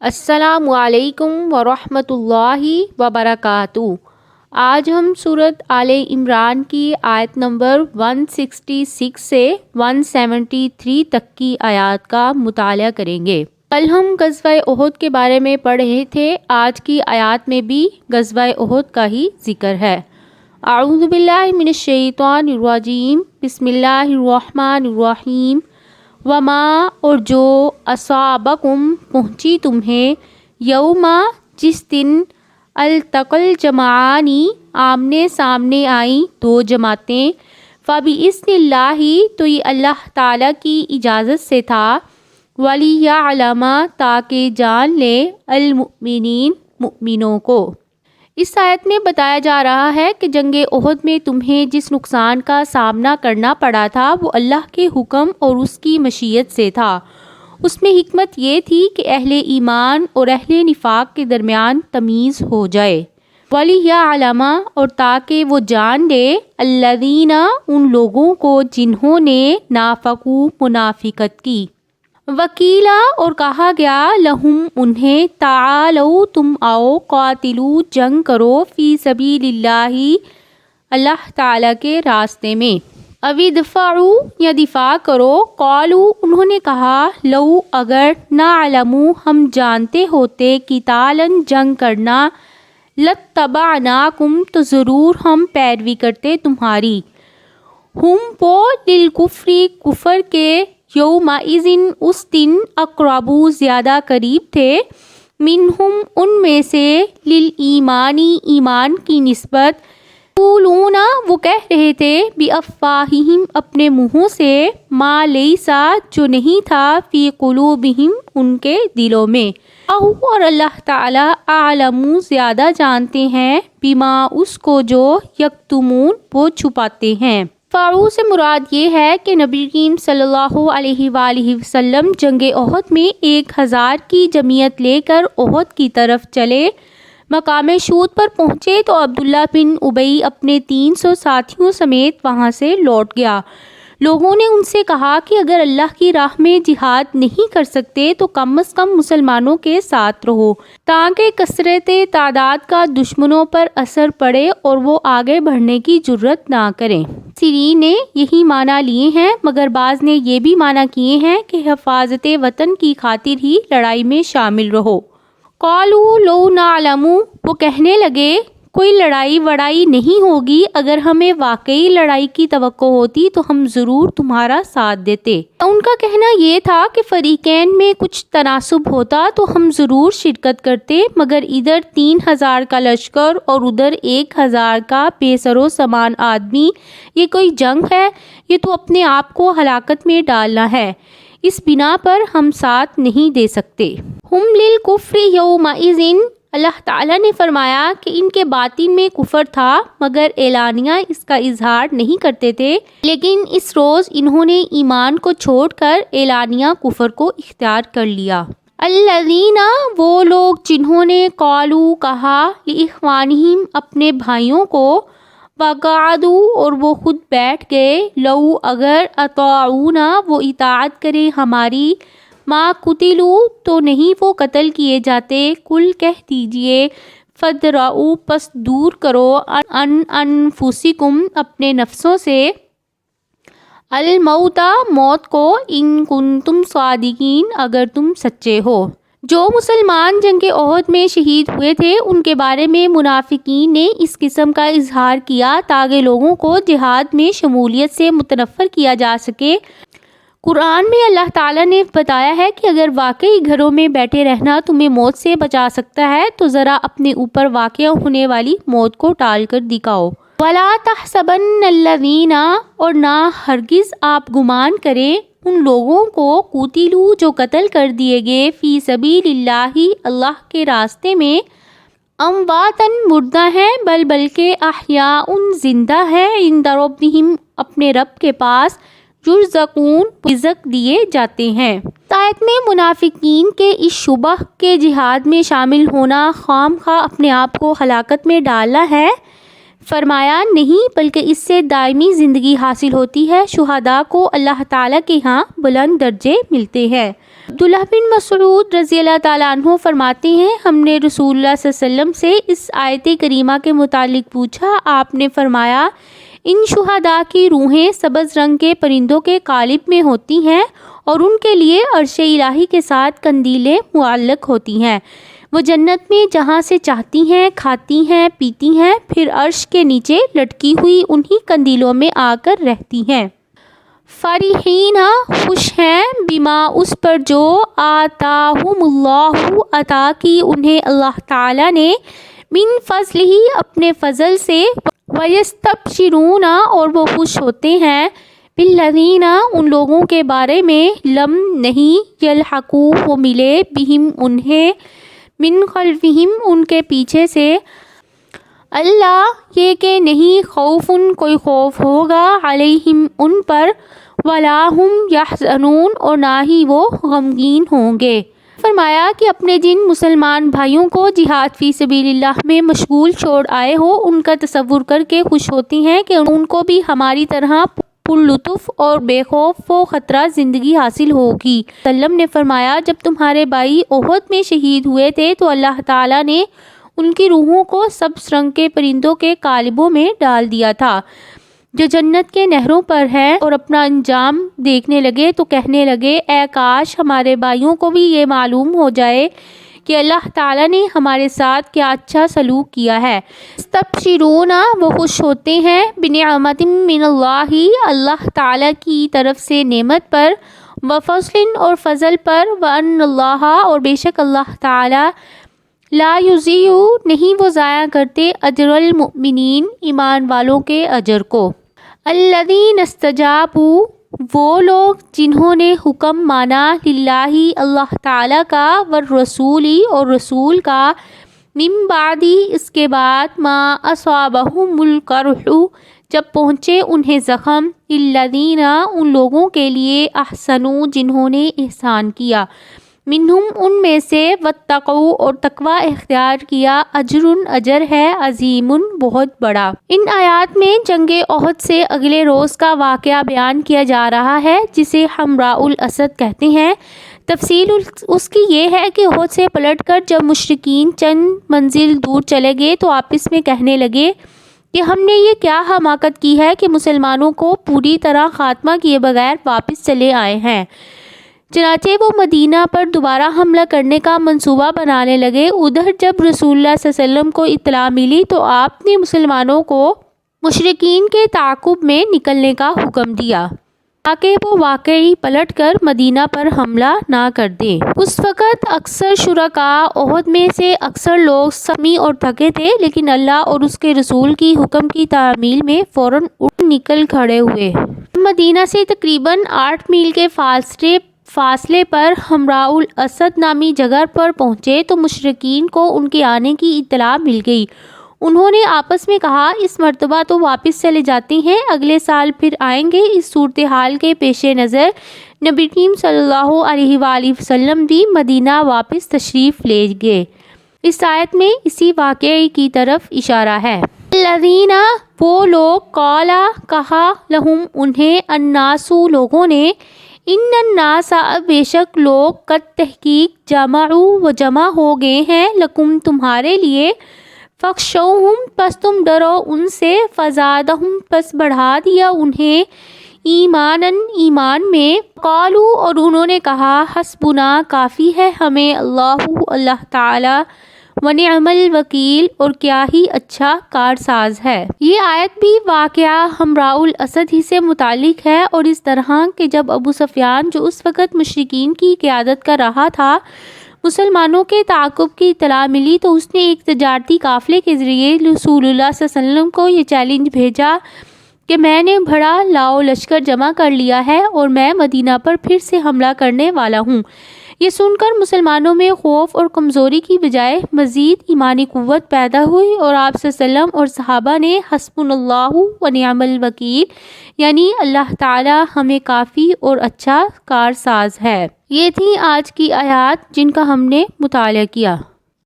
السلام علیکم ورحمۃ اللہ وبرکاتہ۔ آج ہم سورۃ آل عمران کی آیت نمبر 166 سے 173 تک کی آیات کا مطالعہ کریں گے۔ کل ہم غزوہ احد کے بارے میں پڑھ رہے تھے، آج کی آیات میں بھی غزوہ احد کا ہی ذکر ہے۔ اعوذ باللہ من الشیطان الرجیم، بسم اللہ الرحمن الرحیم۔ وما اور جو اصابکم پہنچی تمہیں، یوما جس دن، التقل جمعانی آمنے سامنے آئیں دو جماعتیں، فبإذن اللہ تو یہ اللہ تعالیٰ کی اجازت سے تھا، ولیعلم تاکہ جان لے المؤمنین مؤمنوں کو۔ اس آیت میں بتایا جا رہا ہے کہ جنگ احد میں تمہیں جس نقصان کا سامنا کرنا پڑا تھا وہ اللہ کے حکم اور اس کی مشیت سے تھا۔ اس میں حکمت یہ تھی کہ اہل ایمان اور اہل نفاق کے درمیان تمیز ہو جائے، وَلِيَعْلَمَ اور تاکہ وہ جان لے، الَّذِينَ ان لوگوں کو جنہوں نے نافقوا منافقت کی، وکیلا اور کہا گیا، لہم انہیں، تعالو تم آؤ، قاتلو جنگ کرو، فی سبیل اللہ اللہ تعالیٰ کے راستے میں، اوِدْفَعُوا یا دفاع کرو، قالو انہوں نے کہا، لو اگر، نعلم ہم جانتے ہوتے، قتالاً جنگ کرنا، لَاتَّبَعْنَاكُمْ تو ضرور ہم پیروی کرتے تمہاری، ہم وہ للکفر کفر کے، یومئذ اس دن، اقربوا زیادہ قریب تھے، منہم ان میں سے، للایمانی ایمان کی نسبت، یقولون وہ کہہ رہے تھے، بافواہہم اپنے منہوں سے، ما لیسا جو نہیں تھا، فی قلوبہم ان کے دلوں میں، اور اللہ تعالیٰ اعلم زیادہ جانتے ہیں، بما اس کو جو، یکتمون وہ چھپاتے ہیں۔ فاعو سے مراد یہ ہے کہ نبی کریم صلی اللہ علیہ وآلہ وسلم جنگ احد میں 1000 کی جمعیت لے کر احد کی طرف چلے۔ مقام شہود پر پہنچے تو عبداللہ بن ابی اپنے 300 ساتھیوں سمیت وہاں سے لوٹ گیا۔ لوگوں نے ان سے کہا کہ اگر اللہ کی راہ میں جہاد نہیں کر سکتے تو کم از کم مسلمانوں کے ساتھ رہو، تاکہ کثرت تعداد کا دشمنوں پر اثر پڑے اور وہ آگے بڑھنے کی جرت نہ کریں۔ سیرین نے یہی معنی لیے ہیں، مگر بعض نے یہ بھی معنی کیے ہیں کہ حفاظت وطن کی خاطر ہی لڑائی میں شامل رہو۔ قالوا لو نعلم وہ کہنے لگے، کوئی لڑائی وڑائی نہیں ہوگی، اگر ہمیں واقعی لڑائی کی توقع ہوتی تو ہم ضرور تمہارا ساتھ دیتے۔ ان کا کہنا یہ تھا کہ فریقین میں کچھ تناسب ہوتا تو ہم ضرور شرکت کرتے، مگر ادھر 3000 کا لشکر اور ادھر 1000 کا بے سر و سامان آدمی، یہ کوئی جنگ ہے؟ یہ تو اپنے آپ کو ہلاکت میں ڈالنا ہے، اس بنا پر ہم ساتھ نہیں دے سکتے۔ ہم للکفر یومئذ اللہ تعالیٰ نے فرمایا کہ ان کے باطن میں کفر تھا، مگر اعلانیہ اس کا اظہار نہیں کرتے تھے، لیکن اس روز انہوں نے ایمان کو چھوڑ کر اعلانیہ کفر کو اختیار کر لیا۔ الذین وہ لوگ جنہوں نے، قالوا کہا، لاخوانہم اپنے بھائیوں کو، وقعدوا اور وہ خود بیٹھ گئے، لو اگر، اطاعونا وہ اطاعت کرے ہماری، ما قتلوا تو نہیں وہ قتل کیے جاتے، کل کہہ دیجئے، فدرؤ پس دور کرو، ان انفسکم اپنے نفسوں سے، الموت موت کو، ان کنتم صادقین اگر تم سچے ہو۔ جو مسلمان جنگ احد میں شہید ہوئے تھے ان کے بارے میں منافقین نے اس قسم کا اظہار کیا تاکہ لوگوں کو جہاد میں شمولیت سے متنفر کیا جا سکے۔ قرآن میں اللہ تعالیٰ نے بتایا ہے کہ اگر واقعی گھروں میں بیٹھے رہنا تمہیں موت سے بچا سکتا ہے تو ذرا اپنے اوپر واقع ہونے والی موت کو ٹال کر دکھاؤ۔ وَلَا تَحْسَبَنَّ الَّذِينَ اور نہ ہرگز آپ گمان کریں ان لوگوں کو، قُتِلُوا جو قتل کر دیے گئے، فی سبیل اللہ اللہ کے راستے میں، امواتن مردہ ہیں، بلکہ احیاء زندہ ہے، عند ربہم اپنے رب کے پاس، یرزقون رزق دیے جاتے ہیں۔ آیت میں منافقین کے اس شبہ کے جہاد میں شامل ہونا، خام خواہ اپنے آپ کو ہلاکت میں ڈالنا ہے، فرمایا نہیں بلکہ اس سے دائمی زندگی حاصل ہوتی ہے، شہداء کو اللہ تعالیٰ کے ہاں بلند درجے ملتے ہیں۔ عبداللہ بن مسعود رضی اللہ تعالیٰ عنہ فرماتے ہیں ہم نے رسول اللہ صلی اللہ علیہ وسلم سے اس آیت کریمہ کے متعلق پوچھا، آپ نے فرمایا ان شہداء کی روحیں سبز رنگ کے پرندوں کے قالب میں ہوتی ہیں اور ان کے لیے عرش الہی کے ساتھ قندیلیں معلق ہوتی ہیں، وہ جنت میں جہاں سے چاہتی ہیں کھاتی ہیں پیتی ہیں، پھر عرش کے نیچے لٹکی ہوئی انہی قندیلوں میں آ کر رہتی ہیں۔ فرحین خوش ہیں بما اس پر جو آتاہم اللہ عطا کی انہیں اللہ تعالیٰ نے من فضلہ اپنے فضل سے، ویستبشرون اور وہ خوش ہوتے ہیں بالذین ان لوگوں کے بارے میں لم نہیں یلحقوا وہ ملے بہم انہیں من خلفہم ان کے پیچھے سے، اللہ یہ کہ نہیں خوف کوئی خوف ہوگا علیہم ان پر، ولا ہم یحزنون اور نہ ہی وہ غمگین ہوں گے۔ فرمایا کہ اپنے جن مسلمان بھائیوں کو جہاد فی سبیل اللہ میں مشغول چھوڑ آئے ہو ان کا تصور کر کے خوش ہوتی ہیں کہ ان کو بھی ہماری طرح پر لطف اور بے خوف و خطرہ زندگی حاصل ہوگی۔ وسلم نے فرمایا جب تمہارے بھائی احد میں شہید ہوئے تھے تو اللہ تعالیٰ نے ان کی روحوں کو سبز رنگ کے پرندوں کے قالبوں میں ڈال دیا تھا جو جنت کے نہروں پر ہے، اور اپنا انجام دیکھنے لگے تو کہنے لگے اے کاش ہمارے بھائیوں کو بھی یہ معلوم ہو جائے کہ اللہ تعالیٰ نے ہمارے ساتھ کیا اچھا سلوک کیا ہے۔ استبشرون وہ خوش ہوتے ہیں بنعمت من اللہ اللہ تعالیٰ کی طرف سے نعمت پر، وفضل اور فضل پر، وان اللہ اور بے شک اللہ تعالیٰ لا یضیع نہیں وہ ضائع کرتے اجر المؤمنین ایمان والوں کے اجر کو۔ الذین استجابوا وہ لوگ جنہوں نے حکم مانا للہ اللہ تعالیٰ کا، والرسول اور رسول کا، من بعد اس کے بعد، ما اصابہم القرح جب پہنچے انہیں زخم، الذین ان لوگوں کے لیے احسنوا جنہوں نے احسان کیا، منہم ان میں سے، واتقوا اور تقوی اختیار کیا، اجر ہے عظیم بہت بڑا۔ ان آیات میں جنگ احد سے اگلے روز کا واقعہ بیان کیا جا رہا ہے جسے حمراء الاسد کہتے ہیں۔ تفصیل اس کی یہ ہے کہ احد سے پلٹ کر جب مشرکین چند منزل دور چلے گئے تو آپس میں کہنے لگے کہ ہم نے یہ کیا حماقت کی ہے کہ مسلمانوں کو پوری طرح خاتمہ کیے بغیر واپس چلے آئے ہیں۔ چنانچہ وہ مدینہ پر دوبارہ حملہ کرنے کا منصوبہ بنانے لگے۔ ادھر جب رسول اللہ صلی اللہ علیہ وسلم کو اطلاع ملی تو آپ نے مسلمانوں کو مشرکین کے تعاقب میں نکلنے کا حکم دیا تاکہ وہ واقعی پلٹ کر مدینہ پر حملہ نہ کر دیں۔ اس وقت اکثر شرکاء احد میں سے اکثر لوگ زخمی اور تھکے تھے، لیکن اللہ اور اس کے رسول کی حکم کی تعمیل میں فوراً اٹھ نکل کھڑے ہوئے۔ مدینہ سے تقریباً 8 میل کے فاصلے پر حمراء الاسد نامی جگہ پر پہنچے تو مشرکین کو ان کے آنے کی اطلاع مل گئی۔ انہوں نے آپس میں کہا اس مرتبہ تو واپس چلے جاتے ہیں، اگلے سال پھر آئیں گے۔ اس صورتحال کے پیش نظر نبی کریم صلی اللہ علیہ وآلہ وسلم بھی مدینہ واپس تشریف لے گئے۔ اس آیت میں اسی واقعے کی طرف اشارہ ہے۔ الذین وہ لوگ قالا کہا لہم انہیں الناس لوگوں نے، ان الناس بے شک لوگ قد تحقیق جمعوا و جمع ہو گئے ہیں، لکم تمہارے لیے، فخشوہم پس تم ڈرو ان سے، فزادہم پس بڑھا دیا انہیں ایماناً ایمان میں، قالو اور انہوں نے کہا حسبنا کافی ہے ہمیں اللہ تعالی، ونعم الوکیل اور کیا ہی اچھا کارساز ہے۔ یہ آیت بھی واقعہ حمراء الاسد ہی سے متعلق ہے، اور اس طرح کہ جب ابو سفیان جو اس وقت مشرکین کی قیادت کر رہا تھا مسلمانوں کے تعاقب کی اطلاع ملی تو اس نے ایک تجارتی قافلے کے ذریعے رسول اللہ صلی اللہ علیہ وسلم کو یہ چیلنج بھیجا کہ میں نے بڑا لاؤ لشکر جمع کر لیا ہے اور میں مدینہ پر پھر سے حملہ کرنے والا ہوں۔ یہ سن کر مسلمانوں میں خوف اور کمزوری کی بجائے مزید ایمانی قوت پیدا ہوئی، اور آپ صلی اللہ علیہ وسلم اور صحابہ نے حسبنا اللہ و نعم الوکیل یعنی اللہ تعالی ہمیں کافی اور اچھا کارساز ہے۔ یہ تھی آج کی آیات جن کا ہم نے مطالعہ کیا۔